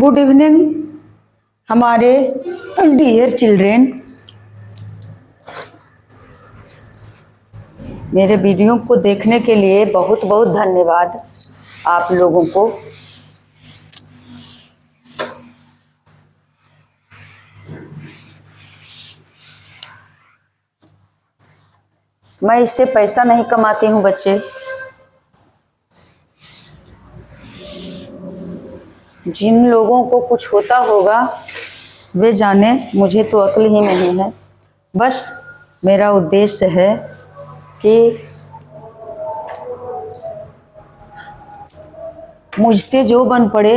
Good evening हमारे dear children. मेरे video को देखने के लिए बहुत बहुत धन्यवाद आप लोगों को। मैं इससे पैसा नहीं कमाती हूँ बच्चे। जिन लोगों को कुछ होता होगा वे जाने, मुझे तो अक्ल ही नहीं है। बस मेरा उद्देश्य है कि मुझसे जो बन पड़े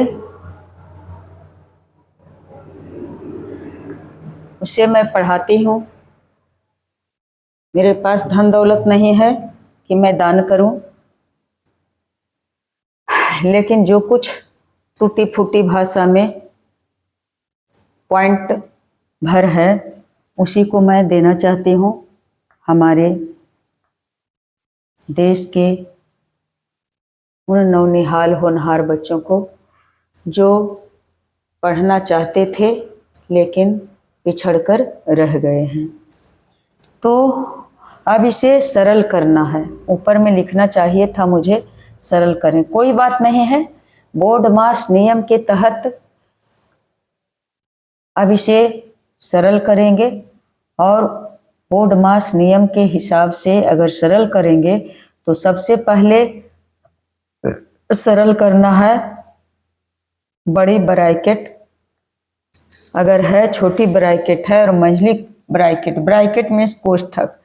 उसे मैं पढ़ाती हूँ। मेरे पास धन दौलत नहीं है कि मैं दान करूं, लेकिन जो कुछ टूटी फूटी भाषा में पॉइंट भर है उसी को मैं देना चाहती हूँ हमारे देश के उन नौनिहाल होनहार बच्चों को जो पढ़ना चाहते थे लेकिन पिछड़कर रह गए हैं। तो अब इसे सरल करना है। ऊपर में लिखना चाहिए था मुझे, सरल करें। कोई बात नहीं है, बोर्ड मास नियम के तहत अब इसे सरल करेंगे और बोर्ड मास नियम के हिसाब से अगर सरल करेंगे तो सबसे पहले सरल करना है बड़ी ब्रैकेट अगर है, छोटी ब्रैकेट है और मंझली ब्रैकेट। ब्रैकेट मीन्स कोष्ठक।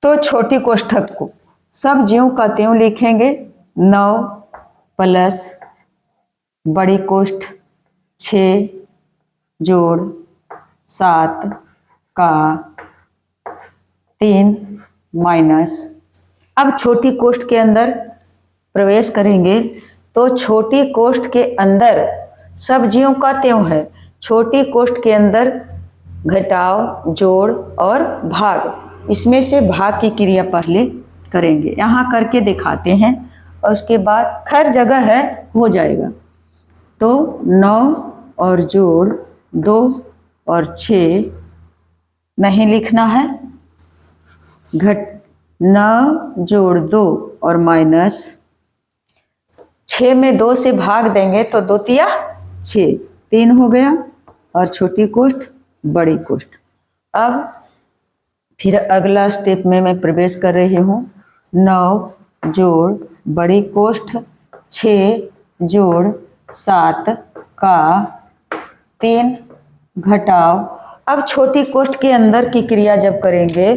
तो छोटी कोष्ठक को सब ज्यों का त्यों लिखेंगे। 9 प्लस बड़ी कोष्ठ 6 जोड़ 7 का 3 माइनस। अब छोटी कोष्ठ के अंदर प्रवेश करेंगे तो छोटी कोष्ठ के अंदर सब ज्यों का त्यों है। छोटी कोष्ठ के अंदर घटाव, जोड़ और भाग, इसमें से भाग की क्रिया पहले करेंगे। यहाँ करके दिखाते हैं और उसके बाद हर जगह है हो जाएगा। तो 9 और जोड़ 2 और 6 नहीं लिखना है। 9 जोड़ 2 और माइनस 6 में 2 से भाग देंगे तो 2 तिया 6, 3 हो गया और छोटी कोष्ठ बड़ी कोष्ठ। अब फिर अगला स्टेप में मैं प्रवेश कर रही हूँ। 9 जोड़ बड़ी कोष्ठ 6 जोड़ 7 का 3 घटाव। अब छोटी कोष्ठ के अंदर की क्रिया जब करेंगे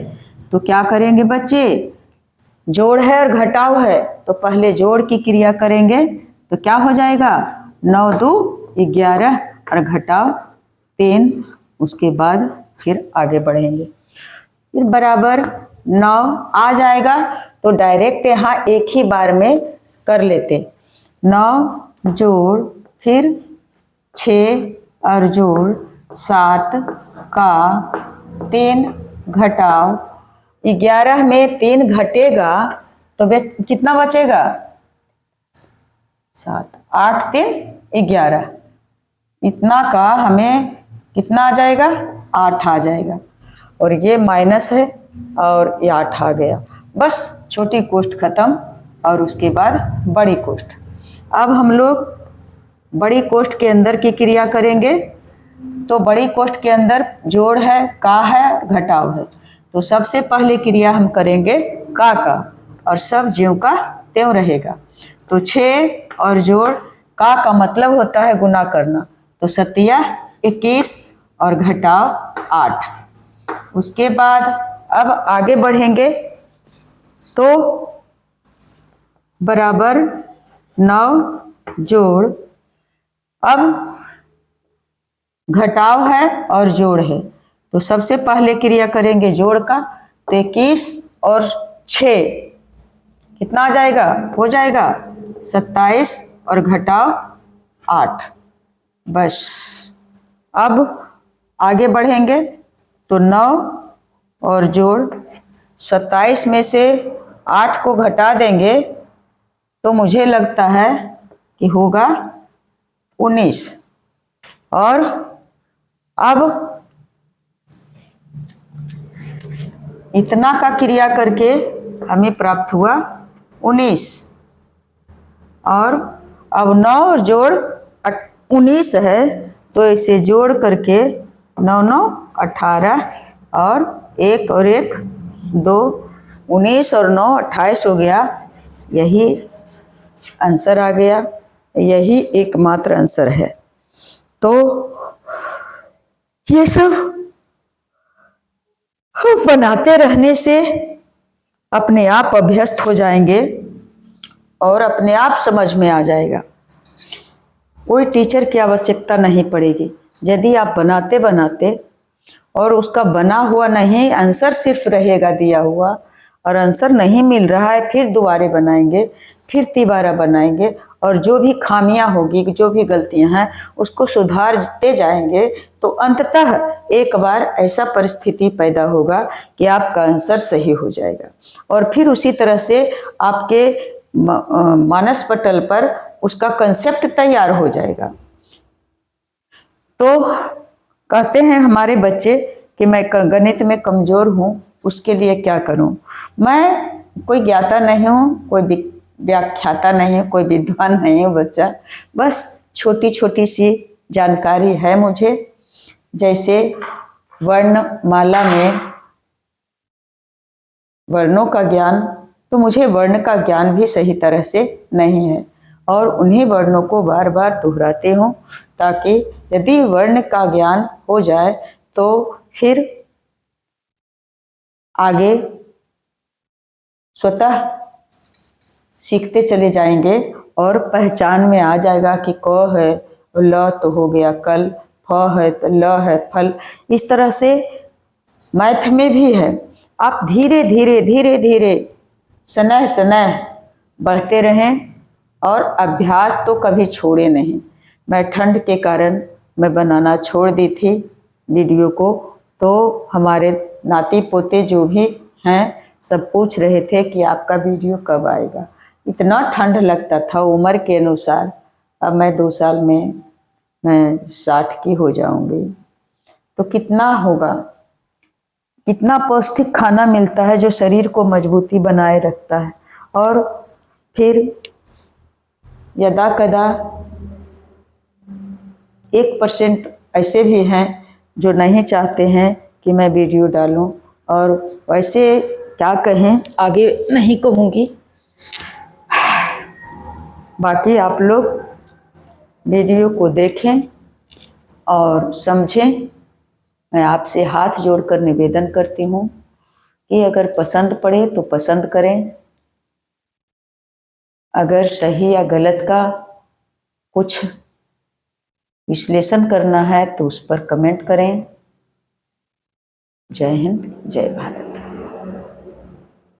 तो क्या करेंगे बच्चे? जोड़ है और घटाव है तो पहले जोड़ की क्रिया करेंगे तो क्या हो जाएगा? 9 2 11 और घटाव 3। उसके बाद फिर आगे बढ़ेंगे। फिर बराबर 9 आ जाएगा तो डायरेक्ट यहाँ एक ही बार में कर लेते। 9 जोड़ फिर 6 और जोड़ 7 का 3 घटाव 11 में 3 घटेगा तो कितना बचेगा? 7 8 3 11। इतना का हमें कितना आ जाएगा? 8 आ जाएगा और ये माइनस है और ये 8 आ गया। बस छोटी कोष्ठ खत्म और उसके बाद बड़ी कोष्ठ। अब हम लोग बड़ी कोष्ठ के अंदर की क्रिया करेंगे। तो बड़ी कोष्ठ के अंदर जोड़ है, का है, घटाव है। तो सबसे पहले क्रिया हम करेंगे का और सब ज्यों का त्यों रहेगा। तो 6 और जोड़ का मतलब होता है गुना करना। तो 7 21 और घटाव 8। उसके बाद अब आगे बढ़ेंगे तो बराबर 9 जोड़, अब घटाव है और जोड़ है तो सबसे पहले क्रिया करेंगे जोड़ का। तो 21 और 6 कितना आ जाएगा? हो जाएगा 27 और घटाव 8। बस अब आगे बढ़ेंगे तो 9 और जोड़ 27 में से 8 को घटा देंगे तो मुझे लगता है कि होगा 19 और अब इतना का क्रिया करके हमें प्राप्त हुआ 19 और अब 9 और जोड़ 19 है तो इसे जोड़ करके 9 9 18 और 1 और 1 2 19 और 9 28 हो गया। यही आंसर आ गया, यही एकमात्र आंसर है। तो ये सब बनाते रहने से अपने आप अभ्यस्त हो जाएंगे और अपने आप समझ में आ जाएगा। कोई टीचर की आवश्यकता नहीं पड़ेगी। यदि आप बनाते बनाते और उसका बना हुआ नहीं, आंसर सिर्फ रहेगा दिया हुआ और आंसर नहीं मिल रहा है, फिर दोबारे बनाएंगे, फिर तिबारा बनाएंगे और जो भी खामियां होगी, जो भी गलतियां हैं उसको सुधारते जाएंगे तो अंततः एक बार ऐसा परिस्थिति पैदा होगा कि आपका आंसर सही हो जाएगा और फिर उसी तरह से आपके मानस पटल पर उसका कंसेप्ट तैयार हो जाएगा। तो कहते हैं हमारे बच्चे कि मैं गणित में कमज़ोर हूँ, उसके लिए क्या करूँ। मैं कोई ज्ञाता नहीं हूँ, कोई व्याख्याता नहीं हूँ, कोई विद्वान नहीं हूँ बच्चा, बस छोटी छोटी सी जानकारी है मुझे। जैसे वर्णमाला में वर्णों का ज्ञान, तो मुझे वर्ण का ज्ञान भी सही तरह से नहीं है और उन्हीं वर्णों को बार बार दोहराती हूँ ताकि यदि वर्ण का ज्ञान हो जाए तो फिर आगे स्वतः सीखते चले जाएंगे और पहचान में आ जाएगा कि क है ल तो हो गया कल, फ है तो ल है फल। इस तरह से मैथ में भी है। आप धीरे धीरे धीरे धीरे सनह सनह बढ़ते रहें और अभ्यास तो कभी छोड़े नहीं। मैं ठंड के कारण मैं बनाना छोड़ दी थी वीडियो को, तो हमारे नाती पोते जो भी हैं सब पूछ रहे थे कि आपका वीडियो कब आएगा। इतना ठंड लगता था उम्र के अनुसार। अब मैं 2 साल में मैं 60 की हो जाऊंगी, तो कितना होगा, कितना पौष्टिक खाना मिलता है जो शरीर को मजबूती बनाए रखता है। और फिर यदा कदा 1% ऐसे भी हैं जो नहीं चाहते हैं कि मैं वीडियो डालूं, और वैसे क्या कहें, आगे नहीं कहूँगी। बाकी आप लोग वीडियो को देखें और समझें। मैं आपसे हाथ जोड़कर निवेदन करती हूँ कि अगर पसंद पड़े तो पसंद करें, अगर सही या गलत का कुछ विश्लेषण करना है तो उस पर कमेंट करें। जय हिंद, जय भारत।